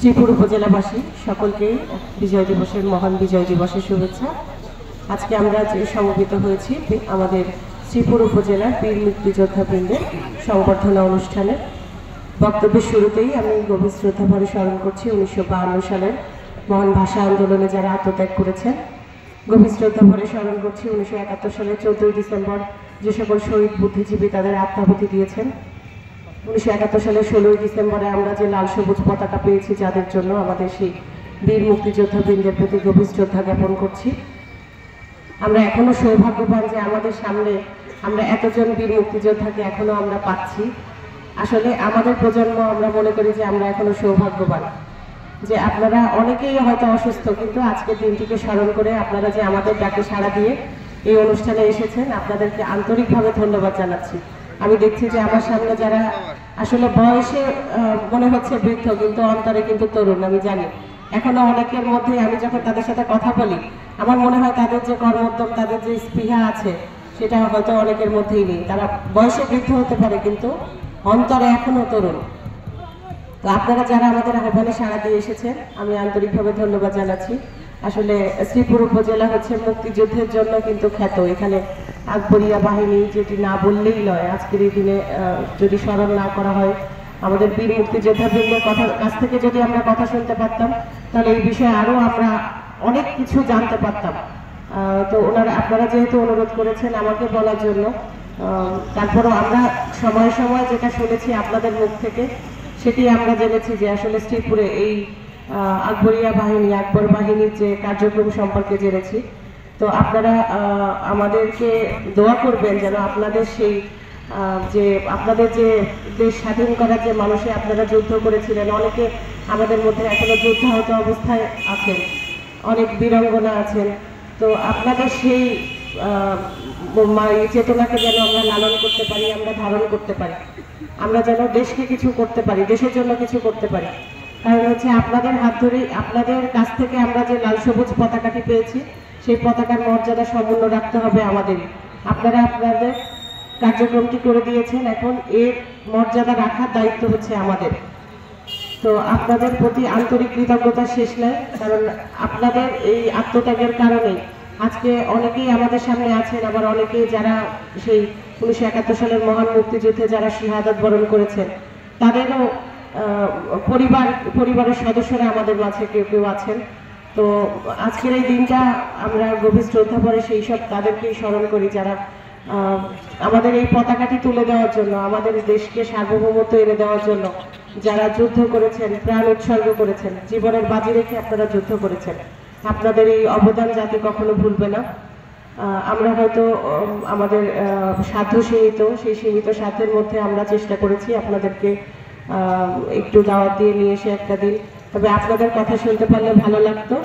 শ্রীপুর উপজেলাবাসী সকলকে বিজয় দিবসের মহান বিজয় দিবসের শুভেচ্ছা। আজকে আমরা যে সমবেত হয়েছি আমাদের শ্রীপুর উপজেলার বীর মুক্তিযোদ্ধা বৃন্দের সংবর্ধনা অনুষ্ঠানে। বক্তব্যের শুরুতেই আমি গভীর শ্রদ্ধা ভরে স্মরণ করছি 1952 সালের মহান ভাষা আন্দোলনে যারা আত্মত্যাগ করেছেন। গভীর শ্রদ্ধা ভরে স্মরণ করছি 1971 সালের 14 ডিসেম্বর যে সকল শহীদ বুদ্ধিজীবী তাদের আত্মাহুতি দিয়েছেন। 1971 সালের 16 ডিসেম্বরে আমরা যে লাল সবুজ পতাকা পেয়েছি, যাদের জন্য আমাদের সেই বীর মুক্তিযোদ্ধা বৃন্দের প্রতি গভীর শ্রদ্ধা জ্ঞাপন করছি। আমরা এখনো সৌভাগ্যবান যে আমাদের সামনে আমরা এতজন বীর মুক্তিযোদ্ধাকে এখনো আমরা পাচ্ছি। আসলে আমাদের প্রজন্ম আমরা মনে করি যে আমরা এখনো সৌভাগ্যবান যে আপনারা অনেকেই হয়তো অসুস্থ, কিন্তু আজকের দিনটিকে স্মরণ করে আপনারা যে আমাদের ডাকে সাড়া দিয়ে এই অনুষ্ঠানে এসেছেন, আপনাদেরকে আন্তরিকভাবে ধন্যবাদ জানাচ্ছি। আমি দেখছি যে আমার সামনে যারা আসলে বয়সে মনে হচ্ছে বৃদ্ধ, কিন্তু অন্তরে কিন্তু তরুণ। আমি জানি এখনো অনেকের মধ্যে আমি যখন তাদের সাথে কথা বলি আমার মনে হয় তাদের যে কর্মোদ্যম, তাদের যে স্পৃহা আছে সেটা হয়তো অনেকের মধ্যেই নেই। তারা বয়সে বৃদ্ধ হতে পারে কিন্তু অন্তরে এখনো তরুণ। তো আপনারা যারা আমাদের আহ্বানে সাড়া দিয়ে এসেছেন আমি আন্তরিকভাবে ধন্যবাদ জানাচ্ছি। আসলে শ্রীপুর উপজেলা হচ্ছে মুক্তিযুদ্ধের জন্য কিন্তু খ্যাত। এখানে আকবরিয়া বাহিনী, যেটি না বললেই নয়, আজকের এই দিনে যদি স্মরণ না করা হয় আমাদের বীর মুক্তিযোদ্ধা বৃন্দের কাছ থেকে যদি আমরা কথা শুনতে পারতাম তাহলে এই বিষয়ে আরও আমরা অনেক কিছু জানতে পারতাম। তো আপনারা যেহেতু অনুরোধ করেছেন আমাকে বলার জন্য, তারপরও আমরা সময়ে সময়ে যেটা শুনেছি আপনাদের মুখ থেকে সেটি আমরা জেনেছি যে আসলে শ্রীপুরে এই আকবরিয়া বাহিনী, আকবর বাহিনীর যে কার্যক্রম সম্পর্কে জেনেছি। তো আপনারা আমাদেরকে দোয়া করবেন যেন আপনাদের সেই যে আপনাদের যে দেশ স্বাধীন করার যে মানুষে আপনারা যুদ্ধ করেছিলেন, অনেকে আমাদের মধ্যে এখনো যুদ্ধাহত অবস্থায় আছেন, অনেক বীরাঙ্গনা আছেন। তো আপনাদের সেই চেতনাকে যেন আমরা লালন করতে পারি, আমরা ধারণ করতে পারি, আমরা যেন দেশকে কিছু করতে পারি, দেশের জন্য কিছু করতে পারি। কারণ হচ্ছে আপনাদের হাত ধরেই, আপনাদের কাছ থেকে আমরা যে লাল সবুজ পতাকাটি পেয়েছি সেই পতাকার মর্যাদা সম্পূর্ণ রাখতে হবে আমাদেরই। আপনারা আপনাদের কার্যক্রমটি করে দিয়েছেন, এখন এর মর্যাদা রাখার দায়িত্ব হচ্ছে আমাদের। তো আপনাদের প্রতি আন্তরিক কৃতজ্ঞতা শেষ নাই, কারণ আপনাদের এই আত্মত্যাগের কারণেই আজকে অনেকেই আমাদের সামনে আছেন, আবার অনেকেই যারা সেই 1971 সালের মহান মুক্তিযুদ্ধে যারা শাহাদাত বরণ করেছেন তাদেরও পরিবারের সদস্যরা আমাদের মাঝে কেউ কেউ আছেন। তো আজকের এই দিনটা আমরা গভীর শ্রদ্ধা ভরে সেই সব তাদেরকেই স্মরণ করি যারা আমাদের এই পতাকাটি তুলে দেওয়ার জন্য, আমাদের দেশকে সার্বভৌমত্ব এনে দেওয়ার জন্য যারা যুদ্ধ করেছেন, প্রাণ উৎসর্গ করেছেন, জীবনের বাজি রেখে আপনারা যুদ্ধ করেছেন। আপনাদের এই অবদান জাতি কখনো ভুলবে না। আমরা হয়তো আমাদের সাধ্য সীমিত, সেই সীমিত সাধ্যের মধ্যে আমরা চেষ্টা করেছি আপনাদেরকে একটু দাওয়াত দিয়ে নিয়ে এসে একটা দিন, তবে আপনাদের কথা শুনতে পারলে ভালো লাগতো।